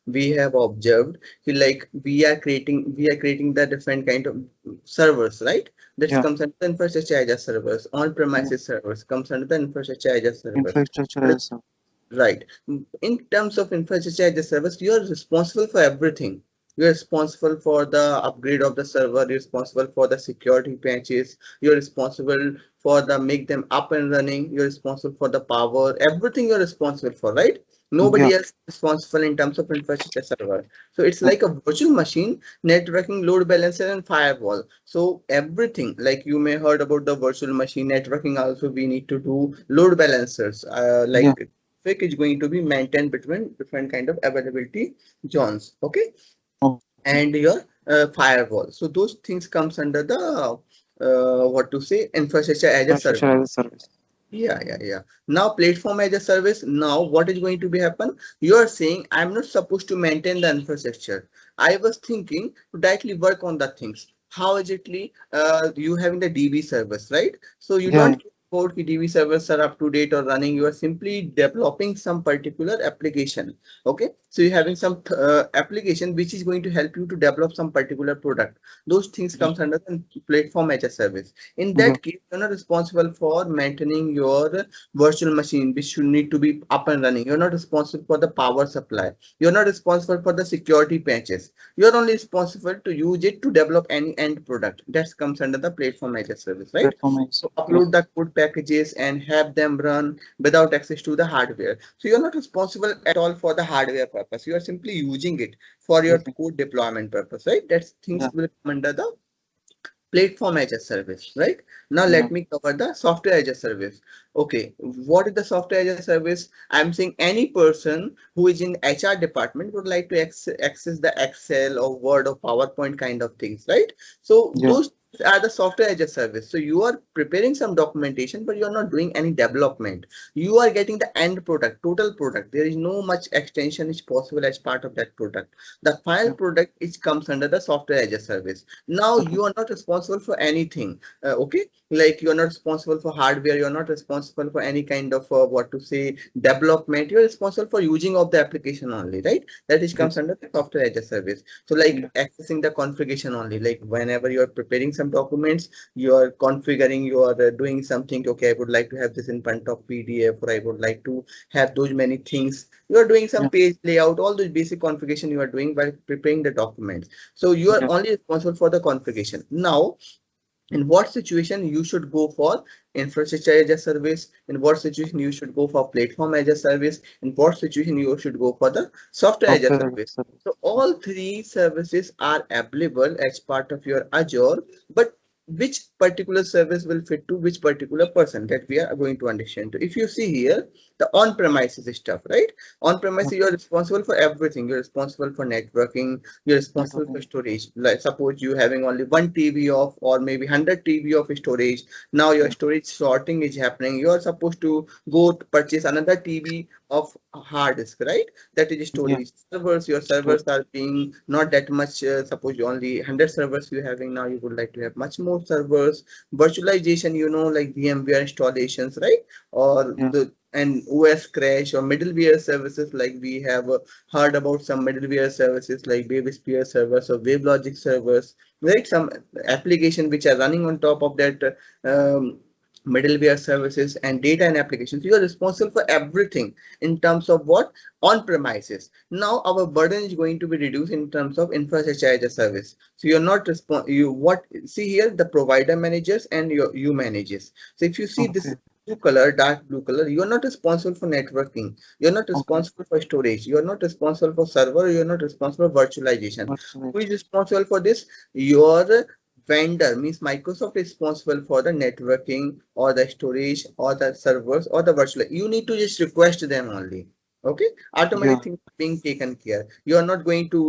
we have observed like we are creating the different kind of servers, right? That Yeah. comes under the infrastructure as a servers. On Yeah. premises servers comes under the infrastructure as a servers. Infrastructure as a service. Right. In terms of infrastructure as a service, you are responsible for everything. You are responsible for the upgrade of the server. You're responsible for the security patches. You're responsible for the make them up and running. You're responsible for the power. Everything you're responsible for, right? Yeah. Nobody else is responsible in terms of infrastructure server. So it's like a virtual machine, networking, load balancer, and firewall. So everything, like you may heard about the virtual machine networking, also we need to do load balancers, Yeah. like traffic is going to be maintained between different kind of availability zones, okay, Okay. and your firewall. So those things comes under the what to say, infrastructure as a Infrastructure service. as a service. Yeah. Now platform as a service. Now what is going to be happen? You are saying I'm not supposed to maintain the infrastructure. I was thinking to directly work on the things. How exactly you having the DB service, right? So you Yeah. don't care about the DB servers are up to date or running. You are simply developing some particular application. Okay, so you're having some application which is going to help you to develop some particular product. Those things Yeah. comes under the platform as a service. In Yeah. that case, you're not responsible for maintaining your virtual machine, which should need to be up and running. You're not responsible for the power supply. You're not responsible for the security patches. You're only responsible to use it to develop any end product. That comes under the platform as a service, right? Platform as So yeah. upload the code packages and have them run without access to the hardware. So you're not responsible at all for the hardware purpose. You are simply using it for your Okay. code deployment purpose, right? That's things Yeah. will come under the platform as a service, right? Now Yeah. let me cover the software as a service. Okay, what is the software as a service? I'm saying any person who is in HR department would like to access the Excel or Word or PowerPoint kind of things, right? So Yeah. those are the software as a service. So you are preparing some documentation, but you are not doing any development. You are getting the end product, total product. There is no much extension is possible as part of that product. The final Yeah. product is comes under the software as a service. Now Okay. you are not responsible for anything, okay, like you are not responsible for hardware, you are not responsible for any kind of what to say development. You are responsible for using of the application only, right? That is comes Yes. under the software as a service. So like Yeah. accessing the configuration only, like whenever you are preparing some documents, you are configuring, you are doing something, okay, I would like to have this in front of PDF, or I would like to have those many things. You are doing some Yeah. page layout, all those basic configuration you are doing while preparing the documents. So you are Yeah. only responsible for the configuration. Now, in what situation you should go for infrastructure as a service, in what situation you should go for platform as a service, in what situation you should go for the software as a Software as a service. service. So Yeah. all three services are available as part of your Azure, but which particular service will fit to which particular person, that we are going to understand. If you see here, the on-premises stuff, right? On-premises, Yeah. you are responsible for everything. You're responsible for networking, you're responsible for Networking. storage. Like suppose you having only 1 TB of or maybe 100 TB of storage. Now your Yeah. storage sorting is happening. You are supposed to go to purchase another TB of hard disk, right? That is Yeah. storage. Servers, your Store. servers are being not that much. Suppose you only 100 servers you having now. You would like to have much more servers. Virtualization, like VMware installations, right? Or Yeah. the and OS crash or middleware services, like we have heard about some middleware services like WebSphere servers or WebLogic servers, right? Some application which are running on top of that middleware services and data and applications. You are responsible for everything in terms of what on premises. Now our burden is going to be reduced in terms of infrastructure as a service. So you're not you what see here, the provider managers and you manages. So if you see this Okay. blue color, dark blue color, you're not responsible for networking, you're not Okay. responsible for storage, you're not responsible for server, you're not responsible for virtualization. Who is Virtualization. responsible for this? Your vendor, means Microsoft is responsible for the networking or the storage or the servers or the virtual. You need to just request them only. Okay, automatic Yeah. things being taken care. You are not going to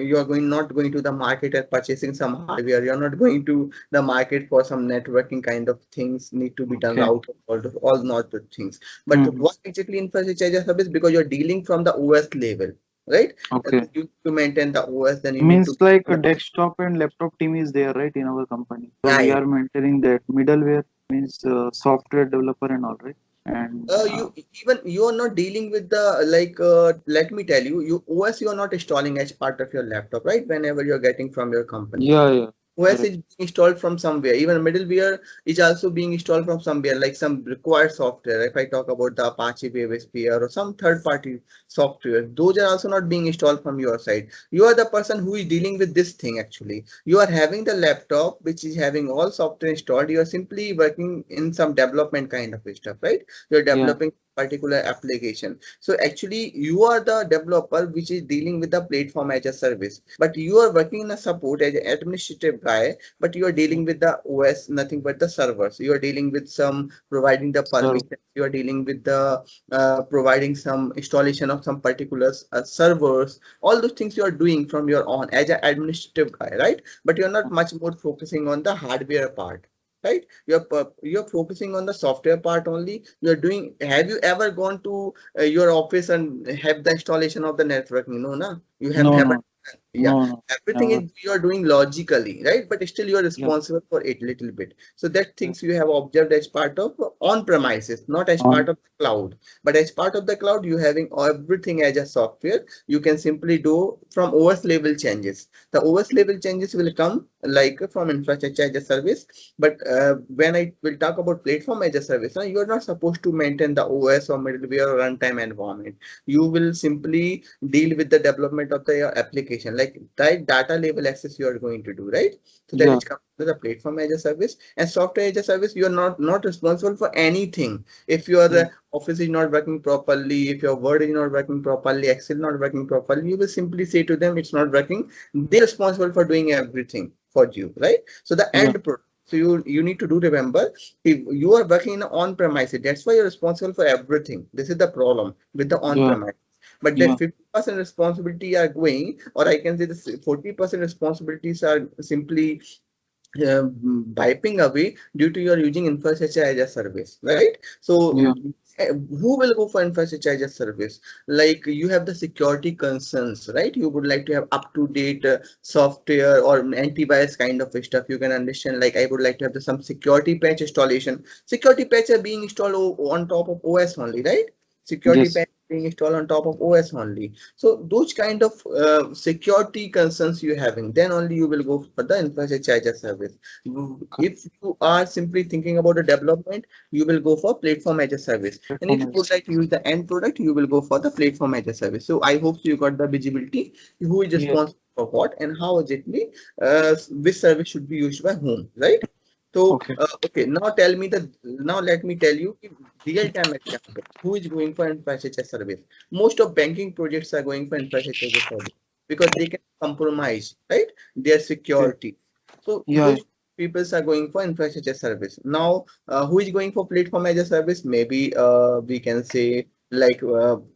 you are going not going to the market and purchasing some hardware. You are not going to the market for some networking kind of things need to be done Okay. out of all not the things. But Mm-hmm. what exactly infrastructure as a service? Because you're dealing from the OS level, right? Okay. So you need to maintain the OS, then you need Means to like a desktop and laptop team is there, right, in our company. So we yeah, are maintaining that middleware means software developer and all, right? And You are not dealing with the let me tell you, OS you are not installing as part of your laptop, right? Whenever you're getting from your company, yeah, yeah, OS is correct. being installed from somewhere. Even middleware is also being installed from somewhere, like some required software. If I talk about the Apache WebSphere or some third-party software, those are also not being installed from your side. You are the person who is dealing with this thing actually. You are having the laptop which is having all software installed. You are simply working in some development kind of stuff, right? You're Yeah, developing particular application. So actually you are the developer which is dealing with the platform as a service, but you are working in a support as an administrative guy, but you are yeah. dealing with the OS, nothing but the servers. You are dealing with some providing the Sir, permission. You are dealing with the providing some installation of some particular servers. All those things you are doing from your own as an administrative guy, right? But you're not much more focusing on the hardware part, right? You're focusing on the software part only. You're doing. Have you ever gone to your office and have the installation of the networking? No, no. You have no, never. no, Yeah, no, everything never. is you are doing logically, right? But still you are Yeah, responsible for it little bit. So that yeah. things you have observed as part of on premises, not as part On, of the cloud. But as part of the cloud, you having everything as a software. You can simply do from OS level changes. The OS level changes will come like from infrastructure as a service. But when I will talk about platform as a service, now you are not supposed to maintain the OS or middleware or runtime environment. You will simply deal with the development of the application, like that data level access you are going to do, right? So that yeah, is comes to the platform as a service. And software as a service, you are not responsible for anything. If your yeah, office is not working properly, if your word is not working properly, Excel not working properly, you will simply say to them it's not working. They're responsible for doing everything for you, right? So the yeah, end product. So you need to do remember, if you are working in on premises, that's why you're responsible for everything. This is the problem with the on yeah, premise. But that yeah. 50% responsibility are going, or I can say the 40% responsibilities are simply wiping away due to your using infrastructure as a service, right? So Yeah, who will go for infrastructure as a service? Like you have the security concerns, right? You would like to have up to date software or antivirus kind of stuff. You can understand, like I would like to have some security patch installation. Security patch are being installed on top of OS only, right? Security yes, patch being installed on top of OS only. So those kind of security concerns you having, then only you will go for the infrastructure as a service. If you are simply thinking about the development, you will go for platform as a service. And if platform you is, would like to use the end product, you will go for the platform as a service. So I hope you got the visibility, who is yeah, responsible for what and how exactly which service should be used by whom, right? So, okay, okay, now let me tell you real-time example. Who is going for infrastructure service? Most of banking projects are going for infrastructure as a service because they can compromise, right? Their okay, security. So yeah, those people are going for infrastructure service. Now, who is going for platform as a service? Maybe we can say like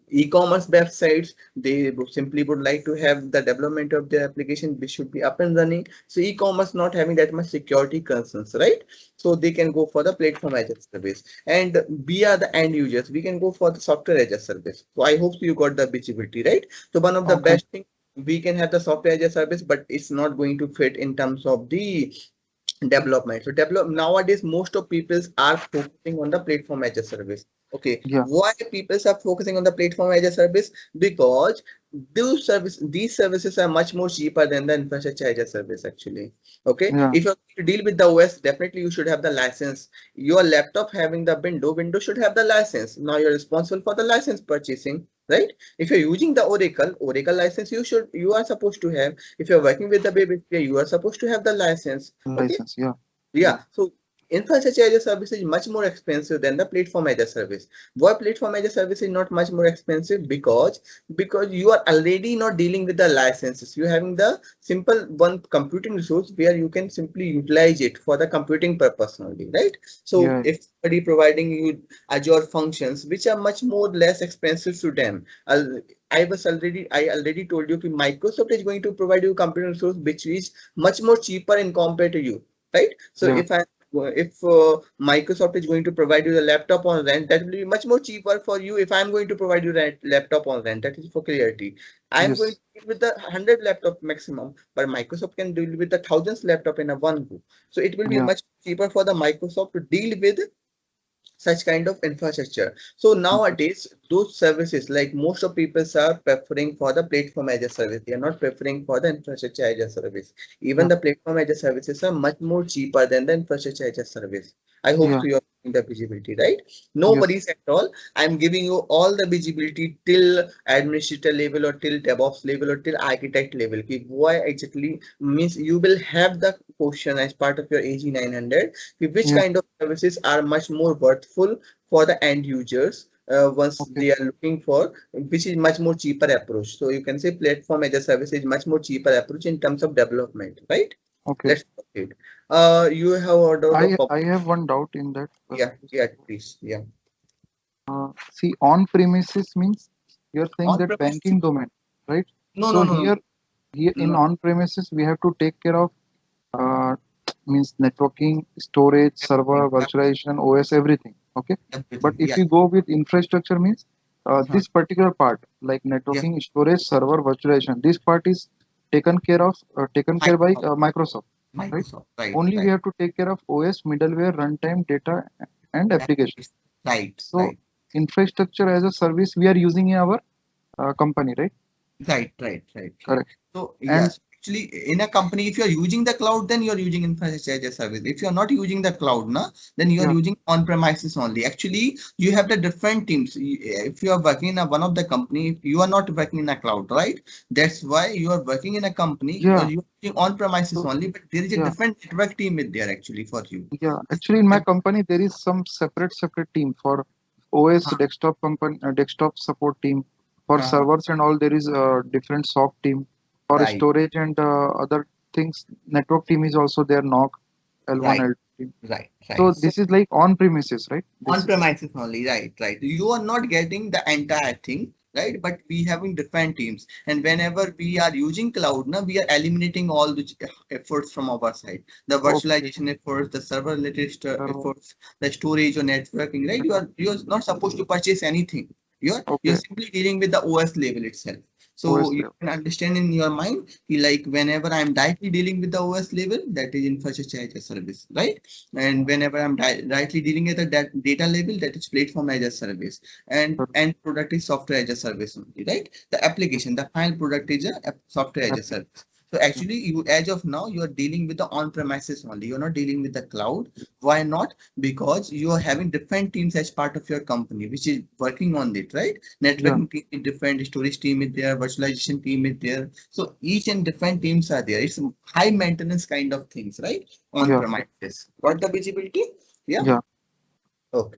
e-commerce websites. They simply would like to have the development of their application which should be up and running. So e-commerce not having that much security concerns, right? So they can go for the platform as a service. And we are the end users. We can go for the software as a service. So I hope you got the visibility, right? So one of the okay, best things, we can have the software as a service, but it's not going to fit in terms of the development. So develop nowadays, most of people are focusing on the platform as a service. Okay, yeah, why people are focusing on the platform as a service? Because these services are much more cheaper than the infrastructure as a service actually. Okay, yeah, if you're going to deal with the OS, definitely you should have the license. Your laptop having the window should have the license. Now you're responsible for the license purchasing, right? If you're using the Oracle license, you are supposed to have. If you're working with the baby, you are supposed to have the license. Okay, license, yeah, yeah, yeah, so infrastructure as a service is much more expensive than the platform as a service. Why platform as a service is not much more expensive? Because you are already not dealing with the licenses. You're having the simple one computing resource where you can simply utilize it for the computing purpose only, right? So yeah, if somebody providing you Azure functions, which are much more less expensive to them. I already told you that Microsoft is going to provide you computing resource which is much more cheaper in compared to you, right? So yeah, if Microsoft is going to provide you the laptop on rent, that will be much more cheaper for you. If I'm going to provide you that laptop on rent, that is for clarity. I'm going to yes, deal with the 100 laptop maximum, but Microsoft can deal with the thousands laptop in a one go. So it will be yeah, much cheaper for the Microsoft to deal with such kind of infrastructure. So nowadays, those services, like most of people are preferring for the platform as a service. They are not preferring for the infrastructure as a service. Even Yeah. the platform as a services are much more cheaper than the infrastructure as a service. I hope Yeah. so you are getting the visibility, right? No Yes. worries at all. I'm giving you all the visibility till administrator level or till DevOps level or till architect level. Okay, why exactly means you will have the question as part of your AG 900, which Yeah. kind of services are much more worthful for the end users once Okay. they are looking for, which is much more cheaper approach. So you can say platform as a service is much more cheaper approach in terms of development, right? Okay. Let's proceed. You have ordered of I have one doubt in that. yeah, yeah, please, yeah. See, on premises means you're saying On that premises? banking domain, right? No, So no, no, here in no, on premises we have to take care of uh, means networking, storage, server, everything, virtualization, OS, everything. Okay. But everything, if yeah. you go with infrastructure means Huh. this particular part like Yeah, networking, storage, server, virtualization, this part is taken care by Microsoft, Microsoft, right? Microsoft, right, Only we right. have to take care of OS, middleware, runtime, data, and application. Right, So right. infrastructure as a service we are using in our company, right? Right, right, right, right. Correct. So And yes, actually in a company, if you're using the cloud, then you're using infrastructure as a service. If you're not using the cloud, na, then you're yeah, using on-premises only. Actually, you have the different teams. If you are working in a, one of the company, you are not working in a cloud, right? That's why you are working in a company, yeah. you're using on-premises So only, but there is a yeah, different network team in there actually for you. yeah. Actually, in my company, there is some separate team for OS Huh, desktop company, desktop support team. For huh, servers and all, there is a different SOC team. For right, storage and other things, network team is also there. NOC, L1, right, L2 team. right, So right. So this is like on premises, right? on This is premises only, right, right. You are not getting the entire thing, right? But we having different teams, and whenever we are using cloud, now we are eliminating all the efforts from our side. The okay. virtualization efforts, the server related Server, efforts, the storage or networking, right? You are not supposed to purchase anything. You're okay. simply dealing with the OS level itself. So OS you level. can understand in your mind, like whenever I'm directly dealing with the OS level, that is infrastructure as a service, right? And whenever I'm directly dealing at the data level, that is platform as a service, and Server, end product is software as a service only, right? The application, the final product is a software as a application. service. So actually, you as of now, you are dealing with the on-premises only. You're not dealing with the cloud. Why not? Because you are having different teams as part of your company, which is working on it, right? Yeah, Networking team is different, storage team is there, virtualization team is there. So each and different teams are there. It's high maintenance kind of things, right? On yeah, premises. Got the visibility? Yeah. yeah.